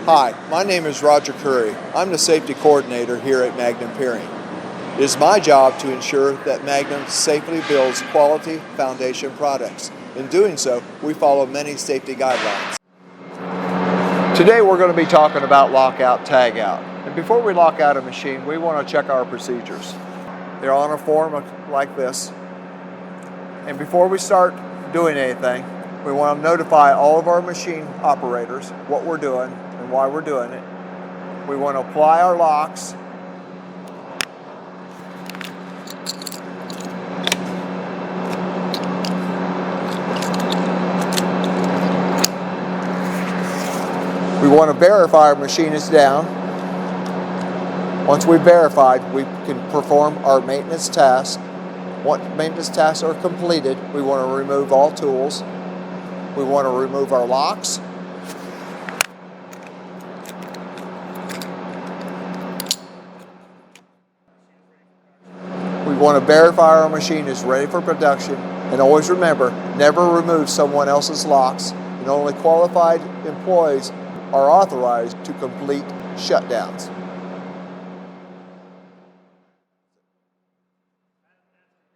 Hi, my name is Roger Curry. I'm the safety coordinator here at Magnum Piering. It is my job to ensure that Magnum safely builds quality foundation products. In doing so, we follow many safety guidelines. Today we're going to be talking about lockout, tagout. And before we lock out a machine, we want to check our procedures. They're on a form like this. And before we start doing anything, we want to notify all of our machine operators what we're doing and why we're doing it. We want to apply our locks. We want to verify our machine is down. Once we've verified, we can perform our maintenance tasks. Once maintenance tasks are completed, we want to remove all tools. We want to remove our locks. We want to verify our machine is ready for production. And always remember, never remove someone else's locks, and only qualified employees are authorized to complete shutdowns.